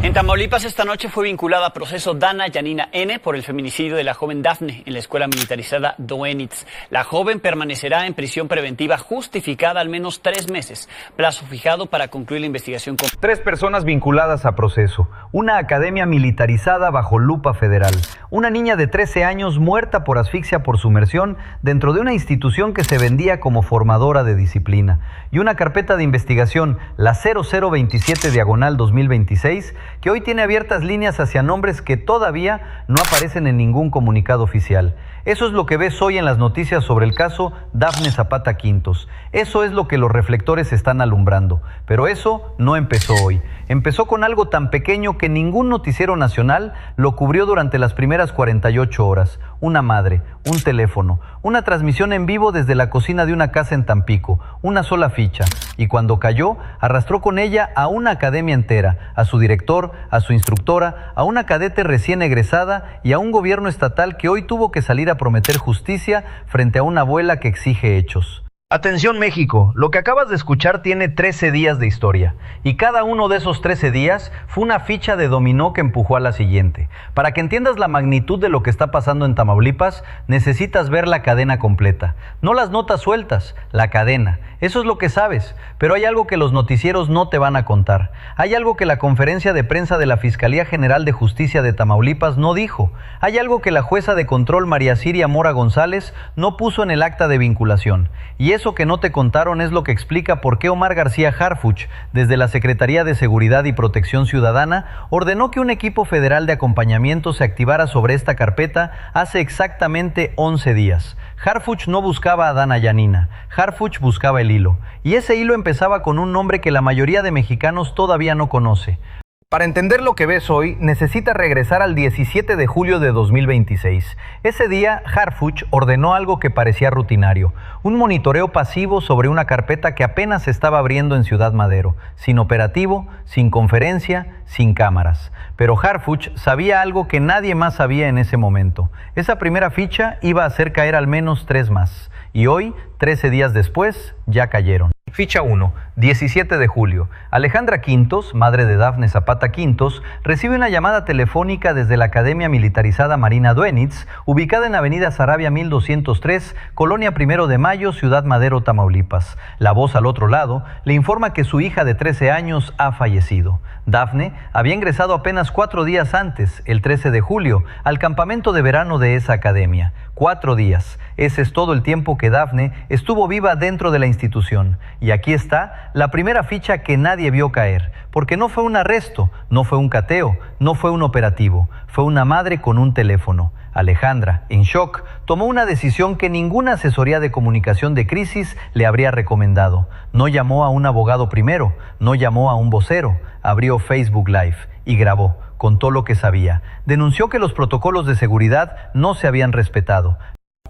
En Tamaulipas esta noche fue vinculada a proceso Dana Yanina N. por el feminicidio de la joven Dafne en la escuela militarizada Doenitz. La joven permanecerá en prisión preventiva justificada al menos 3 meses, plazo fijado para concluir la investigación. 3 personas vinculadas a proceso, una academia militarizada bajo lupa federal, una niña de 13 años muerta por asfixia por sumersión dentro de una institución que se vendía como formadora de disciplina, y una carpeta de investigación, la 0027/2026, que hoy tiene abiertas líneas hacia nombres que todavía no aparecen en ningún comunicado oficial. Eso es lo que ves hoy en las noticias sobre el caso Dafne Zapata Quintos. Eso es lo que los reflectores están alumbrando. Pero eso no empezó hoy. Empezó con algo tan pequeño que ningún noticiero nacional lo cubrió durante las primeras 48 horas. Una madre, un teléfono, una transmisión en vivo desde la cocina de una casa en Tampico, una sola ficha. Y cuando cayó, arrastró con ella a una academia entera, a su director, a su instructora, a una cadete recién egresada y a un gobierno estatal que hoy tuvo que salir a prometer justicia frente a una abuela que exige hechos. Atención México, lo que acabas de escuchar tiene 13 días de historia y cada uno de esos 13 días fue una ficha de dominó que empujó a la siguiente. Para que entiendas la magnitud de lo que está pasando en Tamaulipas, necesitas ver la cadena completa, no las notas sueltas, la cadena. Eso es lo que sabes, pero hay algo que los noticieros no te van a contar. Hay algo que la conferencia de prensa de la Fiscalía General de Justicia de Tamaulipas no dijo. Hay algo que la jueza de control María Siria Mora González no puso en el acta de vinculación. Y eso que no te contaron es lo que explica por qué Omar García Harfuch, desde la Secretaría de Seguridad y Protección Ciudadana, ordenó que un equipo federal de acompañamiento se activara sobre esta carpeta hace exactamente 11 días. Harfuch no buscaba a Dana Yanina, Harfuch buscaba el hilo. Y ese hilo empezaba con un nombre que la mayoría de mexicanos todavía no conoce. Para entender lo que ves hoy, necesitas regresar al 17 de julio de 2026. Ese día, Harfuch ordenó algo que parecía rutinario, un monitoreo pasivo sobre una carpeta que apenas se estaba abriendo en Ciudad Madero, sin operativo, sin conferencia, sin cámaras. Pero Harfuch sabía algo que nadie más sabía en ese momento. Esa primera ficha iba a hacer caer al menos 3 más. Y hoy, 13 días después, ya cayeron. Ficha 1, 17 de julio. Alejandra Quintos, madre de Dafne Zapata Quintos, recibe una llamada telefónica desde la Academia Militarizada Marina Doenitz, ubicada en Avenida Saravia 1203, Colonia 1 de Mayo, Ciudad Madero, Tamaulipas. La voz al otro lado le informa que su hija de 13 años ha fallecido. Dafne había ingresado apenas 4 días antes, el 13 de julio, al campamento de verano de esa academia. 4 días. Ese es todo el tiempo que Dafne estuvo viva dentro de la institución. Y aquí está la primera ficha que nadie vio caer, porque no fue un arresto, no fue un cateo, no fue un operativo, fue una madre con un teléfono. Alejandra, en shock, tomó una decisión que ninguna asesoría de comunicación de crisis le habría recomendado. No llamó a un abogado primero, no llamó a un vocero, abrió Facebook Live y grabó. Contó lo que sabía. Denunció que los protocolos de seguridad no se habían respetado.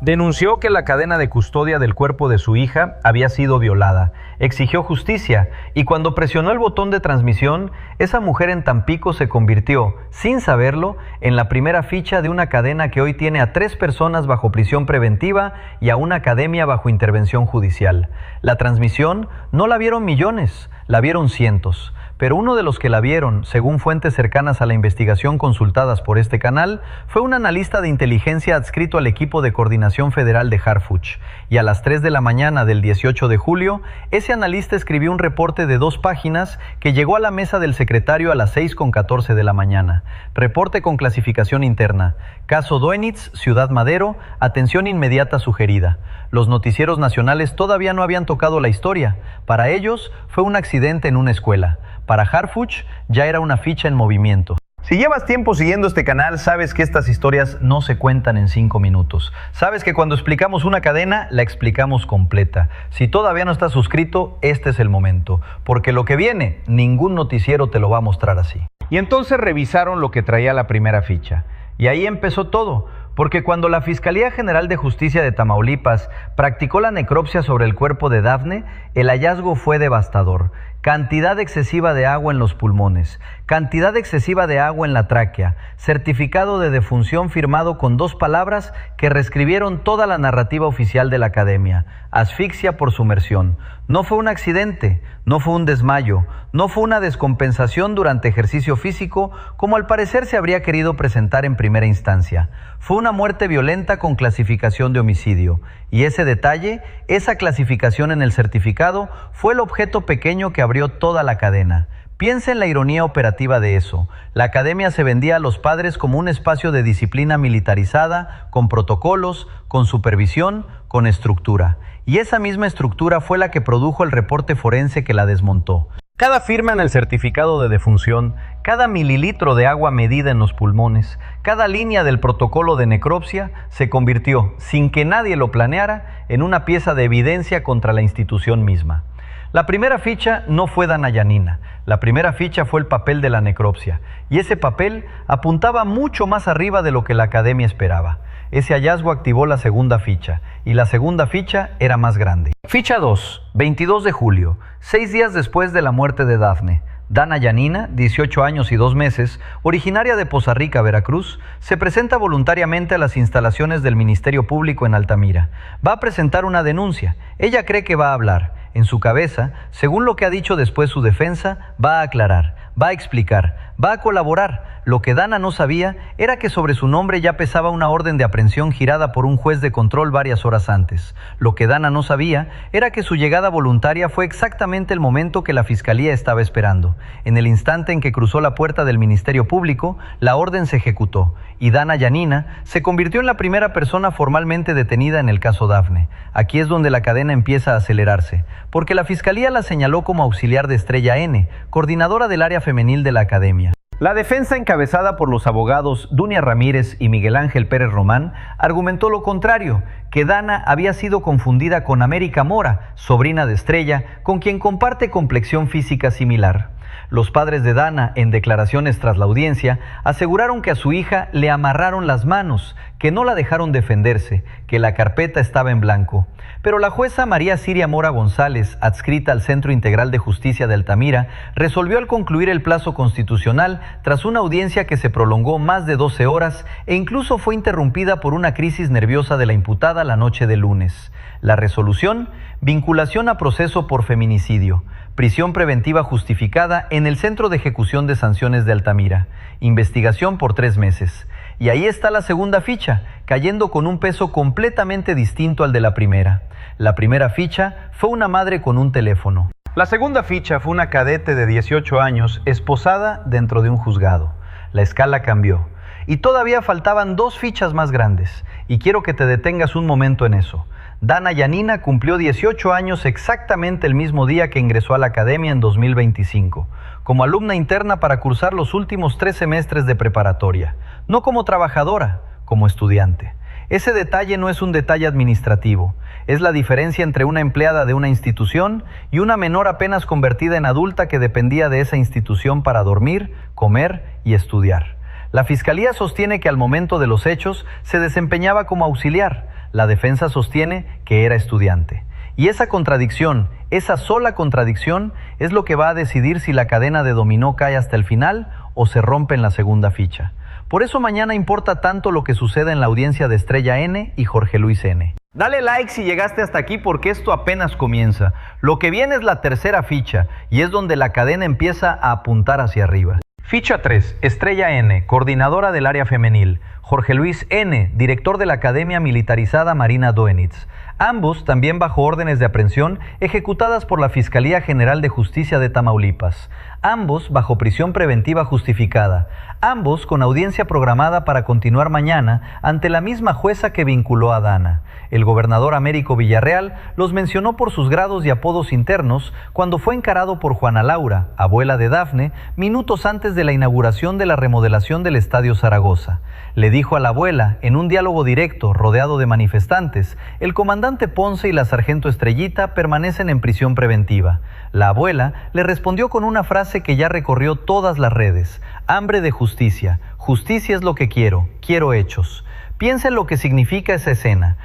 Denunció que la cadena de custodia del cuerpo de su hija había sido violada. Exigió justicia y cuando presionó el botón de transmisión, esa mujer en Tampico se convirtió, sin saberlo, en la primera ficha de una cadena que hoy tiene a 3 personas bajo prisión preventiva y a una academia bajo intervención judicial. La transmisión no la vieron millones, la vieron cientos. Pero uno de los que la vieron, según fuentes cercanas a la investigación consultadas por este canal, fue un analista de inteligencia adscrito al equipo de coordinación federal de Harfuch. Y a las 3 de la mañana del 18 de julio, ese analista escribió un reporte de 2 páginas que llegó a la mesa del secretario a las 6:14 de la mañana. Reporte con clasificación interna. Caso Doenitz, Ciudad Madero, atención inmediata sugerida. Los noticieros nacionales todavía no habían tocado la historia. Para ellos, fue un accidente en una escuela. Para Harfuch ya era una ficha en movimiento. Si llevas tiempo siguiendo este canal, sabes que estas historias no se cuentan en 5 minutos. Sabes que cuando explicamos una cadena, la explicamos completa. Si todavía no estás suscrito, este es el momento. Porque lo que viene, ningún noticiero te lo va a mostrar así. Y entonces revisaron lo que traía la primera ficha. Y ahí empezó todo. Porque cuando la Fiscalía General de Justicia de Tamaulipas practicó la necropsia sobre el cuerpo de Dafne, el hallazgo fue devastador. cantidad excesiva de agua en los pulmones, cantidad excesiva de agua en la tráquea, certificado de defunción firmado con 2 palabras que reescribieron toda la narrativa oficial de la academia: asfixia por sumersión. No fue un accidente, no fue un desmayo, no fue una descompensación durante ejercicio físico, como al parecer se habría querido presentar en primera instancia. Fue una muerte violenta con clasificación de homicidio. Y ese detalle, esa clasificación en el certificado, fue el objeto pequeño que abrió toda la cadena. Piensa en la ironía operativa de eso. La academia se vendía a los padres como un espacio de disciplina militarizada, con protocolos, con supervisión, con estructura. Y esa misma estructura fue la que produjo el reporte forense que la desmontó. Cada firma en el certificado de defunción, cada mililitro de agua medida en los pulmones, cada línea del protocolo de necropsia se convirtió, sin que nadie lo planeara, en una pieza de evidencia contra la institución misma. La primera ficha no fue Dana Yanina, la primera ficha fue el papel de la necropsia, y ese papel apuntaba mucho más arriba de lo que la academia esperaba. Ese hallazgo activó la segunda ficha, y la segunda ficha era más grande. Ficha 2, 22 de julio, 6 días después de la muerte de Dafne. Dana Yanina, 18 años y 2 meses, originaria de Poza Rica, Veracruz, se presenta voluntariamente a las instalaciones del Ministerio Público en Altamira. Va a presentar una denuncia. Ella cree que va a hablar. En su cabeza, según lo que ha dicho después su defensa, va a aclarar, va a explicar, va a colaborar. Lo que Dana no sabía era que sobre su nombre ya pesaba una orden de aprehensión girada por un juez de control varias horas antes. Lo que Dana no sabía era que su llegada voluntaria fue exactamente el momento que la Fiscalía estaba esperando. En el instante en que cruzó la puerta del Ministerio Público, la orden se ejecutó y Dana Yanina se convirtió en la primera persona formalmente detenida en el caso Dafne. Aquí es donde la cadena empieza a acelerarse, porque la Fiscalía la señaló como auxiliar de Estrella N, coordinadora del área femenil de la academia. La defensa, encabezada por los abogados Dunia Ramírez y Miguel Ángel Pérez Román, argumentó lo contrario, que Dana había sido confundida con América Mora, sobrina de Estrella, con quien comparte complexión física similar. Los padres de Dana, en declaraciones tras la audiencia, aseguraron que a su hija le amarraron las manos, que no la dejaron defenderse, que la carpeta estaba en blanco. Pero la jueza María Siria Mora González, adscrita al Centro Integral de Justicia de Altamira, resolvió al concluir el plazo constitucional tras una audiencia que se prolongó más de 12 horas e incluso fue interrumpida por una crisis nerviosa de la imputada la noche del lunes. La resolución: vinculación a proceso por feminicidio, prisión preventiva justificada en el Centro de Ejecución de Sanciones de Altamira, investigación por 3 meses. Y ahí está la segunda ficha, cayendo con un peso completamente distinto al de la primera. La primera ficha fue una madre con un teléfono. La segunda ficha fue una cadete de 18 años esposada dentro de un juzgado. La escala cambió. Y todavía faltaban 2 fichas más grandes. Y quiero que te detengas un momento en eso. Dana Yanina cumplió 18 años exactamente el mismo día que ingresó a la academia en 2025, como alumna interna para cursar los últimos 3 semestres de preparatoria, no como trabajadora, como estudiante. Ese detalle no es un detalle administrativo, es la diferencia entre una empleada de una institución y una menor apenas convertida en adulta que dependía de esa institución para dormir, comer y estudiar. La Fiscalía sostiene que al momento de los hechos se desempeñaba como auxiliar. La defensa sostiene que era estudiante. Y esa contradicción, esa sola contradicción, es lo que va a decidir si la cadena de dominó cae hasta el final o se rompe en la segunda ficha. Por eso mañana importa tanto lo que suceda en la audiencia de Estrella N y Jorge Luis N. Dale like si llegaste hasta aquí porque esto apenas comienza. Lo que viene es la tercera ficha y es donde la cadena empieza a apuntar hacia arriba. Ficha 3, Estrella N, coordinadora del área femenil. Jorge Luis N., director de la Academia Militarizada Marina Doenitz. Ambos también bajo órdenes de aprehensión ejecutadas por la Fiscalía General de Justicia de Tamaulipas. Ambos bajo prisión preventiva justificada. Ambos con audiencia programada para continuar mañana ante la misma jueza que vinculó a Dana. El gobernador Américo Villarreal los mencionó por sus grados y apodos internos cuando fue encarado por Juana Laura, abuela de Dafne, minutos antes de la inauguración de la remodelación del Estadio Zaragoza. Le dijo a la abuela, en un diálogo directo rodeado de manifestantes, el comandante Ponce y la sargento Estrellita permanecen en prisión preventiva. La abuela le respondió con una frase que ya recorrió todas las redes: hambre de justicia, justicia es lo que quiero hechos. Piensa en lo que significa esa escena.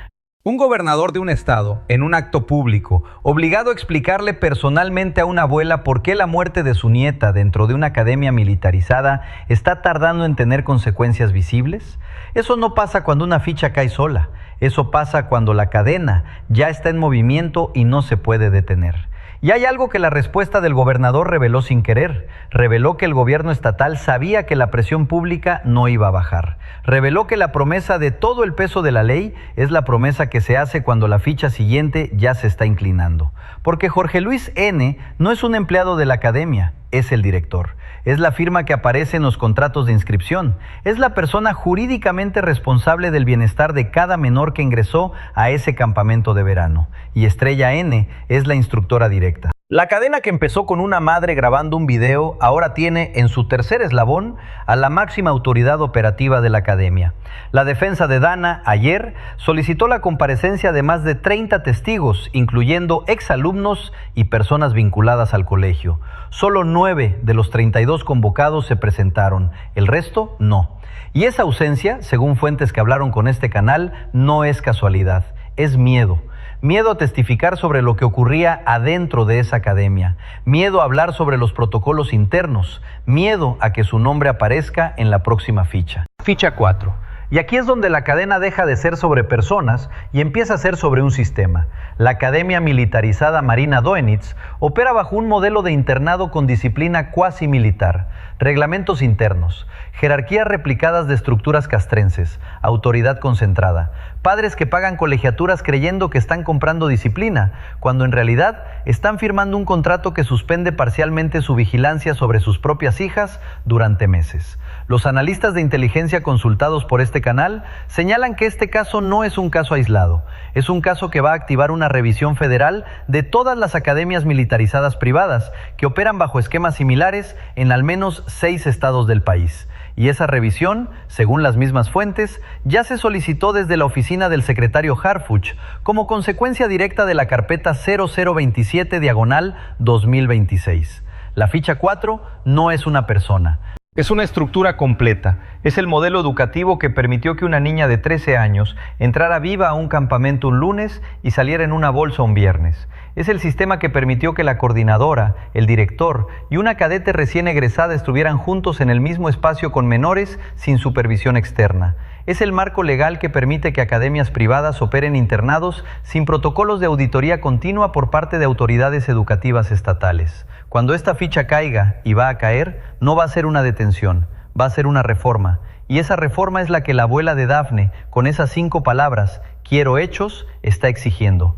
Un gobernador de un estado, en un acto público, obligado a explicarle personalmente a una abuela por qué la muerte de su nieta dentro de una academia militarizada está tardando en tener consecuencias visibles. Eso no pasa cuando una ficha cae sola. Eso pasa cuando la cadena ya está en movimiento y no se puede detener. Y hay algo que la respuesta del gobernador reveló sin querer. Reveló que el gobierno estatal sabía que la presión pública no iba a bajar. Reveló que la promesa de todo el peso de la ley es la promesa que se hace cuando la ficha siguiente ya se está inclinando. Porque Jorge Luis N. no es un empleado de la academia, es el director. Es la firma que aparece en los contratos de inscripción. Es la persona jurídicamente responsable del bienestar de cada menor que ingresó a ese campamento de verano. Y Estrella N. es la instructora directa. La cadena, que empezó con una madre grabando un video, ahora tiene en su tercer eslabón a la máxima autoridad operativa de la academia. La defensa de Dana ayer solicitó la comparecencia de más de 30 testigos, incluyendo exalumnos y personas vinculadas al colegio. Solo 9 de los 32 convocados se presentaron, el resto no. Y esa ausencia, según fuentes que hablaron con este canal, no es casualidad, es miedo. Miedo a testificar sobre lo que ocurría adentro de esa academia. Miedo a hablar sobre los protocolos internos. Miedo a que su nombre aparezca en la próxima ficha. Ficha 4. Y aquí es donde la cadena deja de ser sobre personas y empieza a ser sobre un sistema. La Academia Militarizada Marina Doenitz opera bajo un modelo de internado con disciplina cuasi militar, reglamentos internos, jerarquías replicadas de estructuras castrenses, autoridad concentrada, padres que pagan colegiaturas creyendo que están comprando disciplina, cuando en realidad están firmando un contrato que suspende parcialmente su vigilancia sobre sus propias hijas durante meses. Los analistas de inteligencia consultados por este canal señalan que este caso no es un caso aislado, es un caso que va a activar una revisión federal de todas las academias militarizadas privadas que operan bajo esquemas similares en al menos 6 estados del país. Y esa revisión, según las mismas fuentes, ya se solicitó desde la oficina del secretario Harfuch como consecuencia directa de la carpeta 0027/2026. La ficha 4 no es una persona. Es una estructura completa. Es el modelo educativo que permitió que una niña de 13 años entrara viva a un campamento un lunes y saliera en una bolsa un viernes. Es el sistema que permitió que la coordinadora, el director y una cadete recién egresada estuvieran juntos en el mismo espacio con menores sin supervisión externa. Es el marco legal que permite que academias privadas operen internados sin protocolos de auditoría continua por parte de autoridades educativas estatales. Cuando esta ficha caiga, y va a caer, no va a ser una detención, va a ser una reforma. Y esa reforma es la que la abuela de Dafne, con esas 5 palabras, quiero hechos, está exigiendo.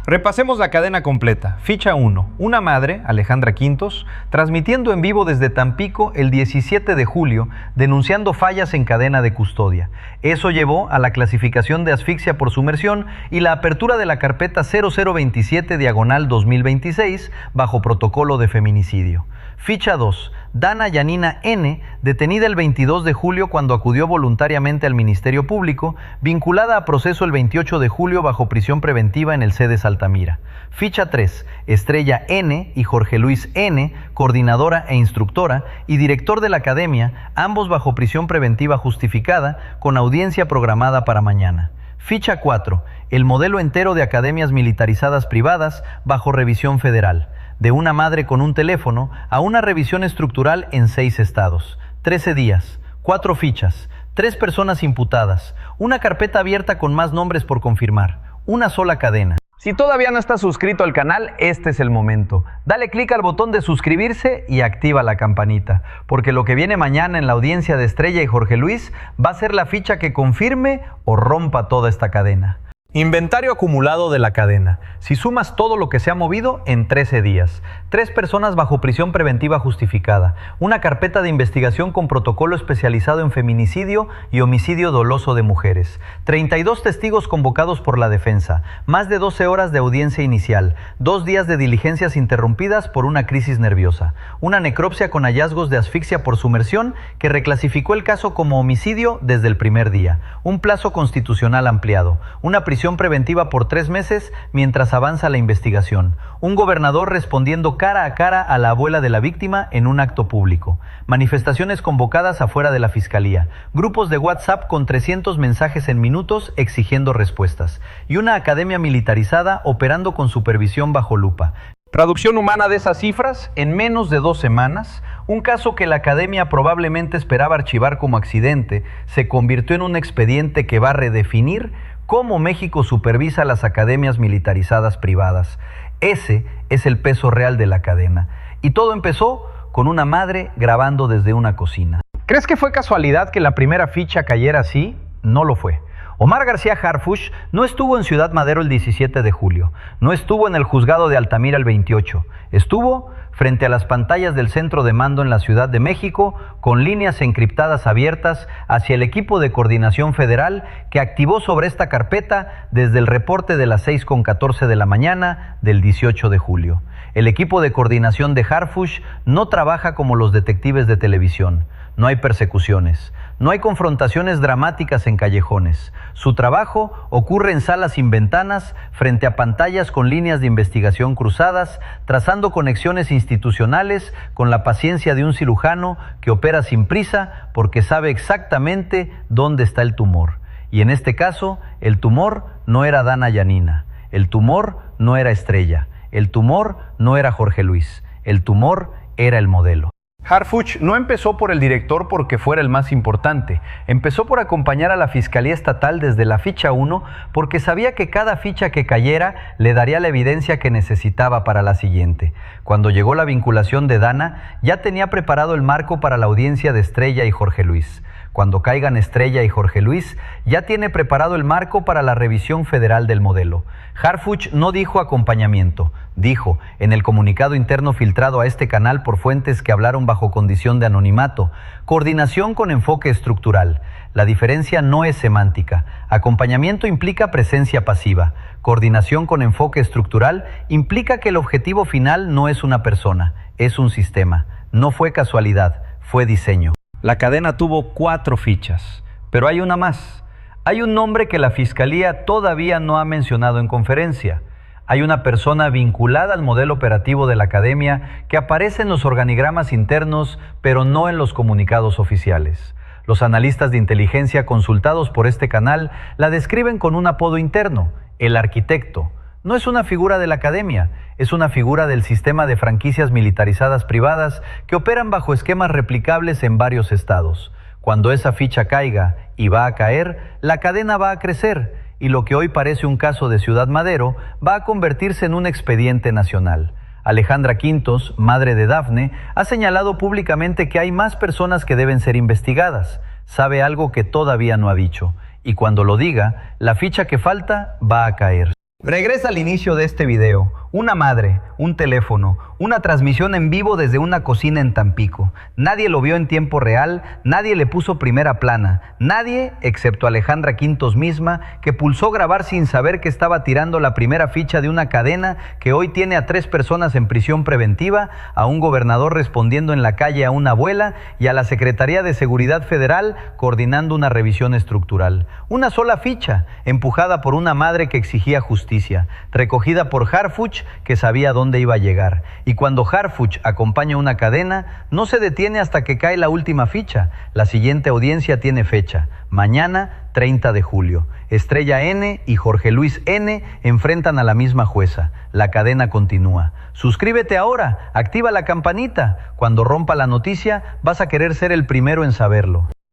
Repasemos la cadena completa. Ficha 1. Una madre, Alejandra Quintos, transmitiendo en vivo desde Tampico el 17 de julio, denunciando fallas en cadena de custodia. Eso llevó a la clasificación de asfixia por sumersión y la apertura de la carpeta 0027/2026 bajo protocolo de feminicidio. Ficha 2. Dana Yanina N., detenida el 22 de julio cuando acudió voluntariamente al Ministerio Público, vinculada a proceso el 28 de julio bajo prisión preventiva en el CEDES Altamira. Ficha 3. Estrella N. y Jorge Luis N., coordinadora e instructora, y director de la academia, ambos bajo prisión preventiva justificada, con audiencia programada para mañana. Ficha 4. El modelo entero de academias militarizadas privadas bajo revisión federal. De una madre con un teléfono a una revisión estructural en 6 estados. 13 días, 4 fichas, 3 personas imputadas, una carpeta abierta con más nombres por confirmar, una sola cadena. Si todavía no estás suscrito al canal, este es el momento. Dale clic al botón de suscribirse y activa la campanita, porque lo que viene mañana en la audiencia de Estrella y Jorge Luis va a ser la ficha que confirme o rompa toda esta cadena. Inventario acumulado de la cadena. Si sumas todo lo que se ha movido en 13 días. 3 personas bajo prisión preventiva justificada. Una carpeta de investigación con protocolo especializado en feminicidio y homicidio doloso de mujeres. 32 testigos convocados por la defensa. Más de 12 horas de audiencia inicial. 2 días de diligencias interrumpidas por una crisis nerviosa. Una necropsia con hallazgos de asfixia por sumersión que reclasificó el caso como homicidio desde el primer día. Un plazo constitucional ampliado. Una prisión prisión preventiva por 3 meses mientras avanza la investigación. Un gobernador respondiendo cara a cara a la abuela de la víctima en un acto público. Manifestaciones convocadas afuera de la fiscalía. Grupos de WhatsApp con 300 mensajes en minutos exigiendo respuestas. Y una academia militarizada operando con supervisión bajo lupa. Traducción humana de esas cifras, en menos de 2 semanas, un caso que la academia probablemente esperaba archivar como accidente, se convirtió en un expediente que va a redefinir cómo México supervisa las academias militarizadas privadas. Ese es el peso real de la cadena. Y todo empezó con una madre grabando desde una cocina. ¿Crees que fue casualidad que la primera ficha cayera así? No lo fue. Omar García Harfuch no estuvo en Ciudad Madero el 17 de julio, no estuvo en el juzgado de Altamira el 28, estuvo frente a las pantallas del centro de mando en la Ciudad de México con líneas encriptadas abiertas hacia el equipo de coordinación federal que activó sobre esta carpeta desde el reporte de las 6:14 de la mañana del 18 de julio. El equipo de coordinación de Harfuch no trabaja como los detectives de televisión, no hay persecuciones. No hay confrontaciones dramáticas en callejones. Su trabajo ocurre en salas sin ventanas, frente a pantallas con líneas de investigación cruzadas, trazando conexiones institucionales con la paciencia de un cirujano que opera sin prisa porque sabe exactamente dónde está el tumor. Y en este caso, el tumor no era Dana Yanina, el tumor no era Estrella, el tumor no era Jorge Luis, el tumor era el modelo. Harfuch no empezó por el director porque fuera el más importante. Empezó por acompañar a la Fiscalía Estatal desde la ficha 1 porque sabía que cada ficha que cayera le daría la evidencia que necesitaba para la siguiente. Cuando llegó la vinculación de Dana, ya tenía preparado el marco para la audiencia de Estrella y Jorge Luis. Cuando caigan Estrella y Jorge Luis, ya tiene preparado el marco para la revisión federal del modelo. Harfuch no dijo acompañamiento, dijo, en el comunicado interno filtrado a este canal por fuentes que hablaron bajo condición de anonimato, coordinación con enfoque estructural. La diferencia no es semántica. Acompañamiento implica presencia pasiva. Coordinación con enfoque estructural implica que el objetivo final no es una persona, es un sistema. No fue casualidad, fue diseño. La cadena tuvo 4 fichas, pero hay una más. Hay un nombre que la Fiscalía todavía no ha mencionado en conferencia. Hay una persona vinculada al modelo operativo de la academia que aparece en los organigramas internos, pero no en los comunicados oficiales. Los analistas de inteligencia consultados por este canal la describen con un apodo interno, el arquitecto. No es una figura de la academia, es una figura del sistema de franquicias militarizadas privadas que operan bajo esquemas replicables en varios estados. Cuando esa ficha caiga y va a caer, la cadena va a crecer y lo que hoy parece un caso de Ciudad Madero va a convertirse en un expediente nacional. Alejandra Quintos, madre de Dafne, ha señalado públicamente que hay más personas que deben ser investigadas. Sabe algo que todavía no ha dicho y cuando lo diga, la ficha que falta va a caer. Regresa al inicio de este video. Una madre, un teléfono, una transmisión en vivo desde una cocina en Tampico. Nadie lo vio en tiempo real, nadie le puso primera plana. Nadie, excepto Alejandra Quintos misma, que pulsó grabar sin saber que estaba tirando la primera ficha de una cadena que hoy tiene a 3 personas en prisión preventiva, a un gobernador respondiendo en la calle a una abuela y a la Secretaría de Seguridad Federal coordinando una revisión estructural. Una sola ficha, empujada por una madre que exigía justicia, recogida por Harfuch, que sabía dónde iba a llegar. Y cuando Harfuch acompaña una cadena, no se detiene hasta que cae la última ficha. La siguiente audiencia tiene fecha, mañana 30 de julio. Estrella N y Jorge Luis N enfrentan a la misma jueza. La cadena continúa. Suscríbete ahora, activa la campanita. Cuando rompa la noticia, vas a querer ser el primero en saberlo.